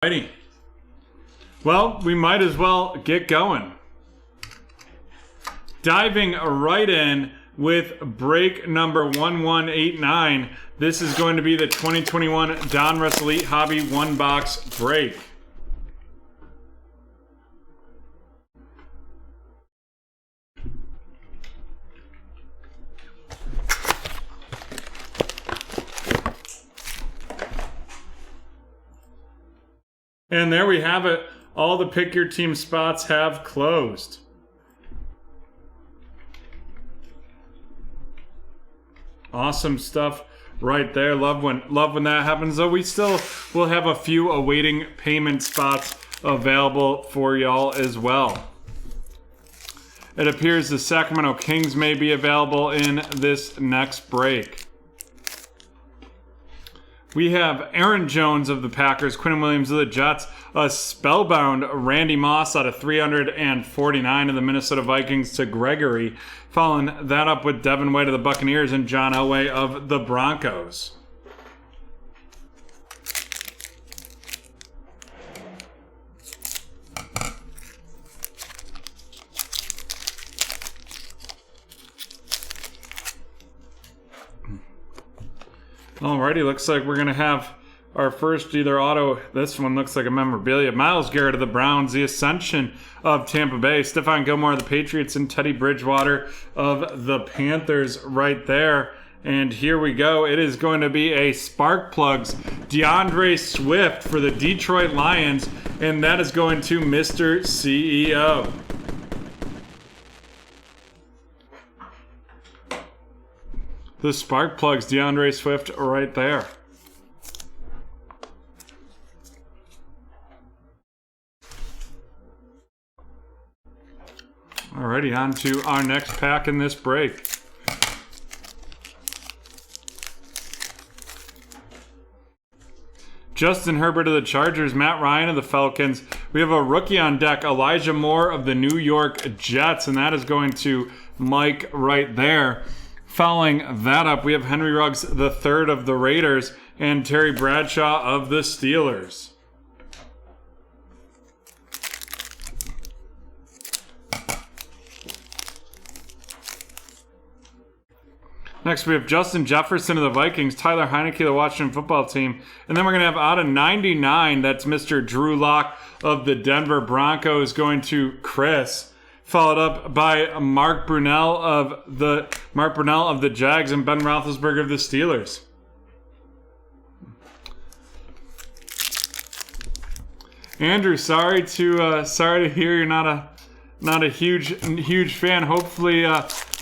Alrighty. Well, we might as well get going. Diving right in with break number 1189. This is going to be the 2021 Donruss Elite Hobby one box break. And there we have it. All the pick your team spots have closed. Awesome stuff right there. Love when that happens. Though we still will have a few awaiting payment spots available for y'all as well. It appears the Sacramento Kings may be available in this next break. We have Aaron Jones of the Packers, Quinn Williams of the Jets, a spellbound Randy Moss out of 349 of the Minnesota Vikings to Gregory. Following that up with Devin White of the Buccaneers and John Elway of the Broncos. Alrighty, looks like we're going to have our first either auto. This one looks like a memorabilia. Myles Garrett of the Browns, the Ascension of Tampa Bay, Stephon Gilmore of the Patriots, and Teddy Bridgewater of the Panthers right there. And here we go. It is going to be a Spark Plugs DeAndre Swift for the Detroit Lions, and that is going to Mr. CEO. The Spark Plugs DeAndre Swift right there. Alrighty, on to our next pack in this break. Justin Herbert of the Chargers, Matt Ryan of the Falcons. We have a rookie on deck, Elijah Moore of the New York Jets, and that is going to Mike right there. Following that up, we have Henry Ruggs III of the Raiders and Terry Bradshaw of the Steelers. Next, we have Justin Jefferson of the Vikings, Tyler Heineke of the Washington Football Team, and then we're going to have out of 99, that's Mr. Drew Lock of the Denver Broncos going to Chris. Followed up by Mark Brunell of the Jags and Ben Roethlisberger of the Steelers. Andrew, sorry to hear you're not a huge fan. Hopefully,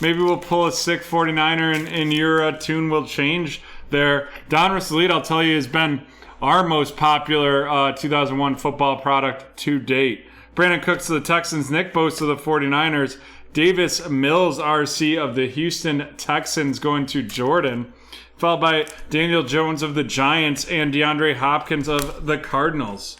maybe we'll pull a sick 49er and your tune will change there. Donruss Elite, I'll tell you, has been our most popular 2001 football product to date. Brandon Cooks of the Texans, Nick Bosa of the 49ers, Davis Mills RC of the Houston Texans going to Jordan, followed by Daniel Jones of the Giants and DeAndre Hopkins of the Cardinals.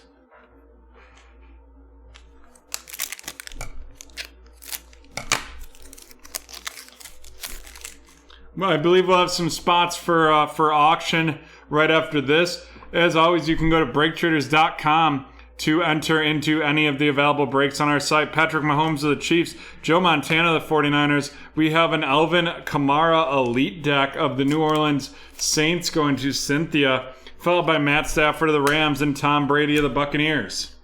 Well, I believe we'll have some spots for auction right after this. As always, you can go to BreakTraders.com to enter into any of the available breaks on our site. Patrick Mahomes of the Chiefs, Joe Montana of the 49ers. We have an Alvin Kamara Elite deck of the New Orleans Saints going to Cynthia, followed by Matt Stafford of the Rams and Tom Brady of the Buccaneers.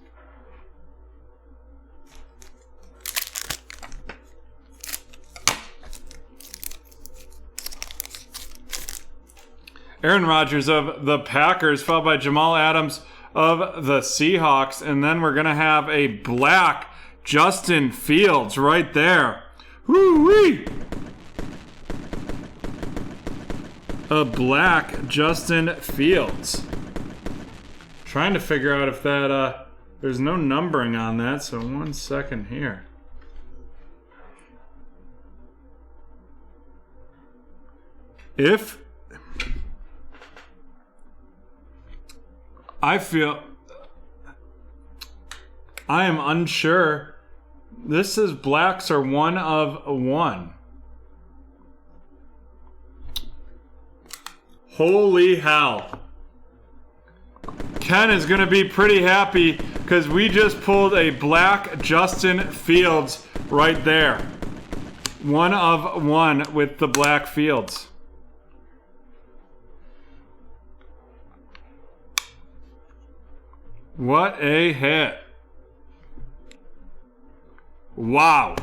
Aaron Rodgers of the Packers, followed by Jamal Adams of the Seahawks, and then we're going to have a black Justin Fields right there. Woo-wee! A black Justin Fields. Trying to figure out if that, there's no numbering on that, so 1 second here. I am unsure. This is blacks are 1 of 1. Holy hell. Ken is going to be pretty happy because we just pulled a black Justin Fields right there. 1 of 1 with the black Fields. What a hit. Wow.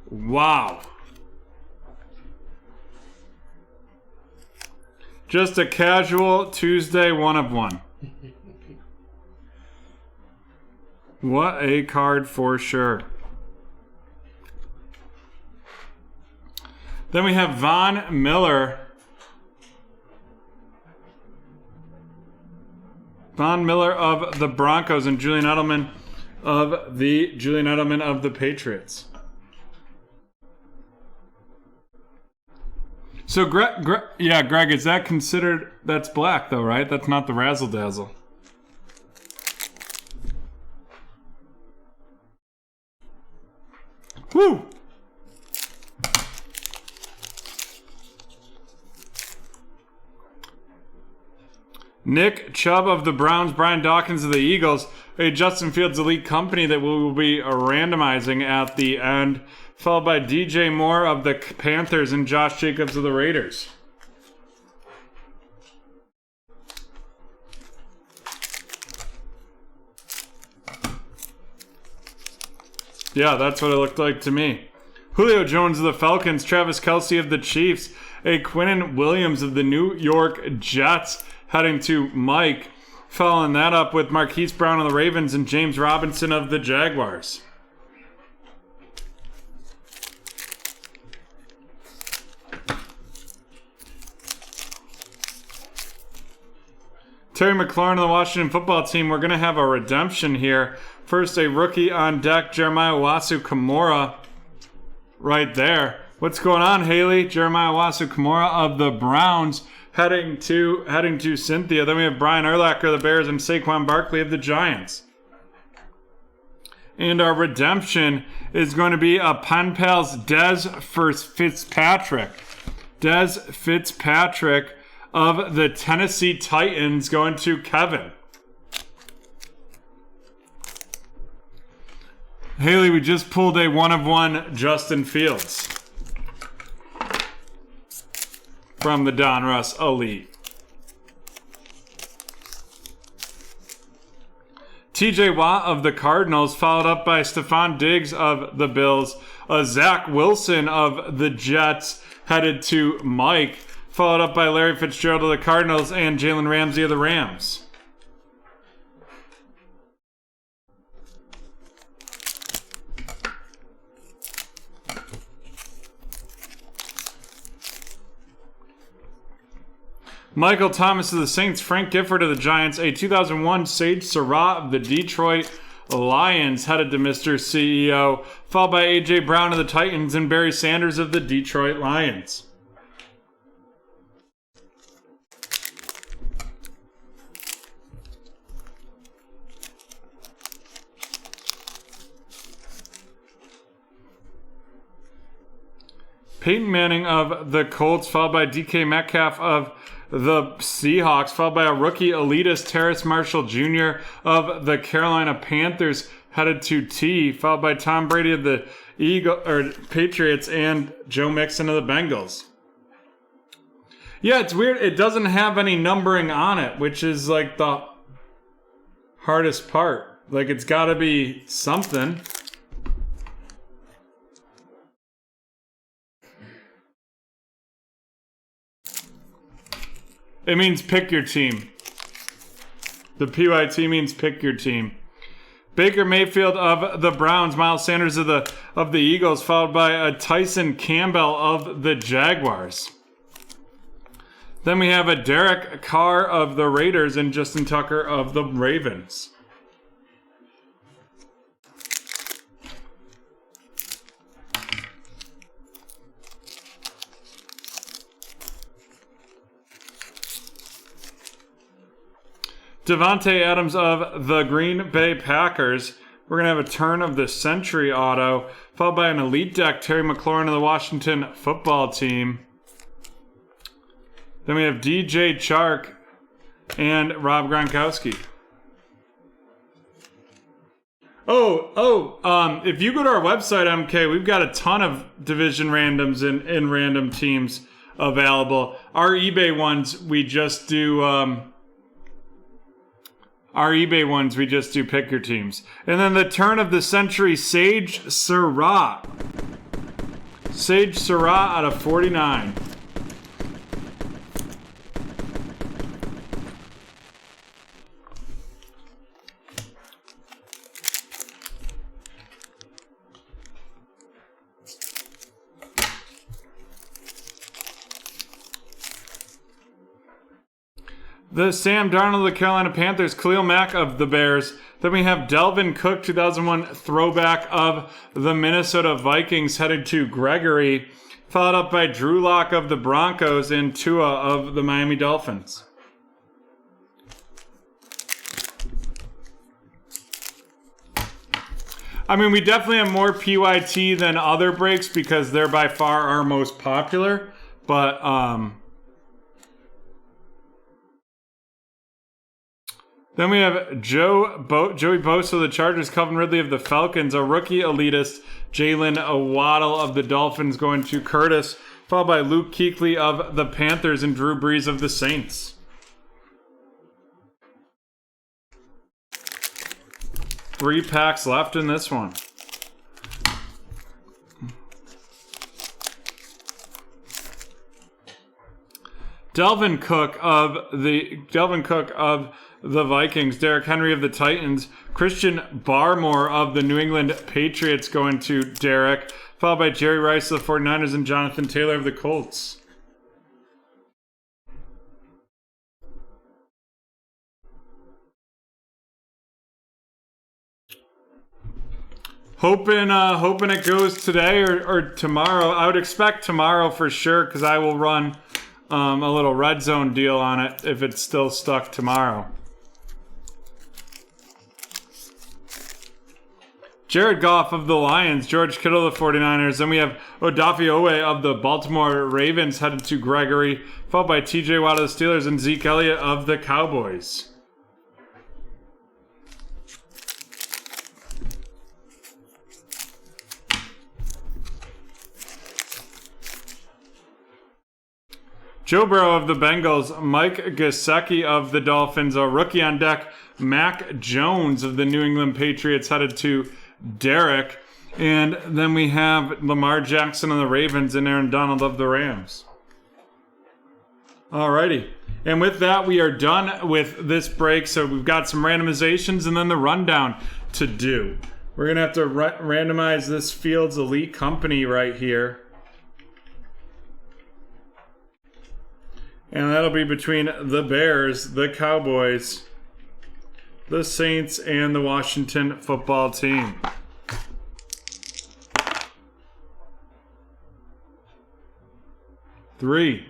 Wow. Just a casual Tuesday 1 of 1. What a card for sure. Then we have Von Miller. Von Miller of the Broncos and Julian Edelman of the Patriots. So Greg, is that considered, that's black though, right? That's not the Razzle Dazzle. Woo! Nick Chubb of the Browns, Brian Dawkins of the Eagles, a Justin Fields Elite Company that we will be randomizing at the end, followed by DJ Moore of the Panthers and Josh Jacobs of the Raiders. Yeah, that's what it looked like to me. Julio Jones of the Falcons, Travis Kelce of the Chiefs, a Quinnen Williams of the New York Jets, heading to Mike, following that up with Marquise Brown of the Ravens and James Robinson of the Jaguars. Terry McLaurin of the Washington Football Team. We're going to have a redemption here. First, a rookie on deck, Jeremiah Owusu-Koramoah, right there. What's going on, Haley? Jeremiah Owusu-Koramoah of the Browns, heading to Cynthia. Then we have Brian Urlacher of the Bears and Saquon Barkley of the Giants. And our redemption is going to be a Pen Pals Dez Fitzpatrick. Dez Fitzpatrick of the Tennessee Titans going to Kevin. Haley, we just pulled a 1 of 1 Justin Fields from the Donruss Elite. TJ Watt of the Cardinals, followed up by Stephon Diggs of the Bills. Zach Wilson of the Jets, headed to Mike, followed up by Larry Fitzgerald of the Cardinals and Jalen Ramsey of the Rams. Michael Thomas of the Saints, Frank Gifford of the Giants, a 2001 Sage Surratt of the Detroit Lions, headed to Mr. CEO, followed by A.J. Brown of the Titans and Barry Sanders of the Detroit Lions. Peyton Manning of the Colts, followed by DK Metcalf of the Seahawks, followed by a rookie elitist, Terrace Marshall Jr. of the Carolina Panthers, headed to T, followed by Tom Brady of the Patriots and Joe Mixon of the Bengals. Yeah, it's weird. It doesn't have any numbering on it, which is like the hardest part. Like, it's got to be something. It means pick your team. The PYT means pick your team. Baker Mayfield of the Browns, Miles Sanders of the Eagles, followed by Tyson Campbell of the Jaguars. Then we have a Derek Carr of the Raiders and Justin Tucker of the Ravens. Devontae Adams of the Green Bay Packers. We're going to have a turn of the century auto, followed by an elite deck, Terry McLaurin of the Washington Football Team. Then we have DJ Chark and Rob Gronkowski. If you go to our website, MK, we've got a ton of division randoms and random teams available. Our eBay ones, we just do pick your teams. And then the turn of the century, Sage Surratt. Sage Surratt out of 49. The Sam Darnold of the Carolina Panthers, Khalil Mack of the Bears. Then we have Delvin Cook, 2001 throwback of the Minnesota Vikings, headed to Gregory, followed up by Drew Lock of the Broncos and Tua of the Miami Dolphins. I mean, we definitely have more PYT than other breaks because they're by far our most popular, but then we have Joey Bosa of the Chargers, Calvin Ridley of the Falcons, a rookie elitist, Jalen Waddle of the Dolphins going to Curtis, followed by Luke Kuechly of the Panthers and Drew Brees of the Saints. Three packs left in this one. Delvin Cook of the Vikings, Derrick Henry of the Titans, Christian Barmore of the New England Patriots going to Derrick, followed by Jerry Rice of the 49ers and Jonathan Taylor of the Colts. Hoping it goes today or tomorrow. I would expect tomorrow for sure because I will run a little red zone deal on it if it's still stuck tomorrow. Jared Goff of the Lions, George Kittle of the 49ers. Then we have Odafe Oweh of the Baltimore Ravens headed to Gregory, followed by TJ Watt of the Steelers and Zeke Elliott of the Cowboys. Joe Burrow of the Bengals, Mike Gesicki of the Dolphins, a rookie on deck, Mac Jones of the New England Patriots headed to Derek. And then we have Lamar Jackson of the Ravens and Aaron Donald of the Rams. Alrighty. And with that, we are done with this break. So we've got some randomizations and then the rundown to do. We're going to have to randomize this Fields Elite Company right here. And that'll be between the Bears, the Cowboys, the Saints, and the Washington Football Team. Three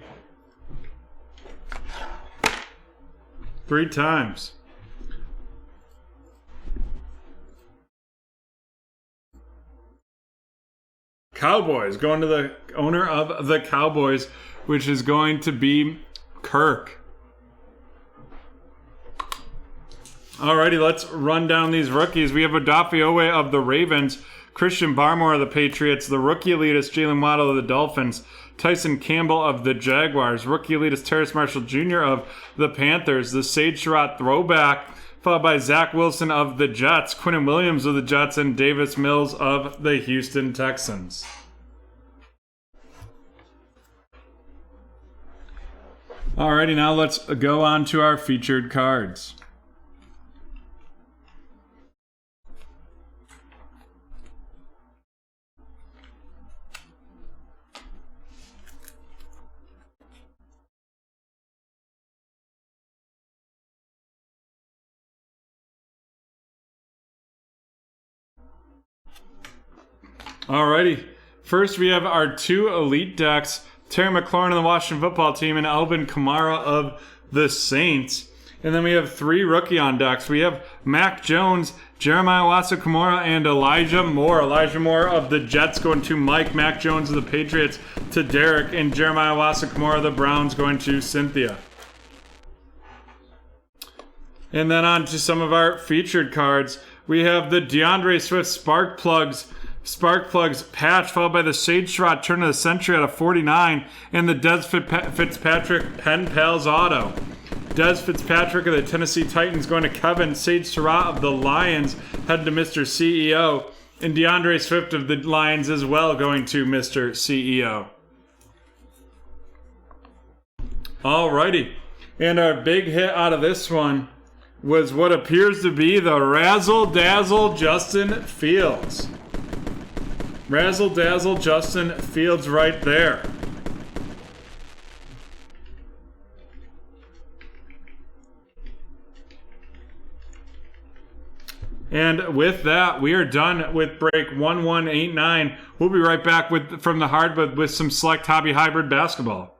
times. Cowboys, going to the owner of the Cowboys, which is going to be Kirk. Alrighty, let's run down these rookies. We have Odafe Oweh of the Ravens, Christian Barmore of the Patriots, the rookie elitist Jalen Waddle of the Dolphins, Tyson Campbell of the Jaguars, rookie elitist Terrace Marshall Jr. of the Panthers, the Sage Surratt throwback, followed by Zach Wilson of the Jets, Quinnen Williams of the Jets, and Davis Mills of the Houston Texans. Alrighty, now let's go on to our featured cards. Alrighty, first we have our two elite decks, Terry McLaurin of the Washington Football Team and Alvin Kamara of the Saints. And then we have three rookie on decks. We have Mac Jones, Jeremiah Owusu-Koramoah, and Elijah Moore. Elijah Moore of the Jets going to Mike, Mac Jones of the Patriots to Derek, and Jeremiah Owusu-Koramoah of the Browns going to Cynthia. And then on to some of our featured cards. We have the DeAndre Swift Spark Plugs patch, followed by the Shade Sherrod Turn of the Century out of 49, and the Des Fitzpatrick Pen Pals Auto. Des Fitzpatrick of the Tennessee Titans going to Kevin. Sage Surratt of the Lions heading to Mr. CEO. And DeAndre Swift of the Lions as well going to Mr. CEO. Alrighty. And our big hit out of this one was what appears to be the Razzle Dazzle Justin Fields. Razzle Dazzle Justin Fields right there. And with that, we are done with break 1189. We'll be right back from the hardwood with some select hobby hybrid basketball.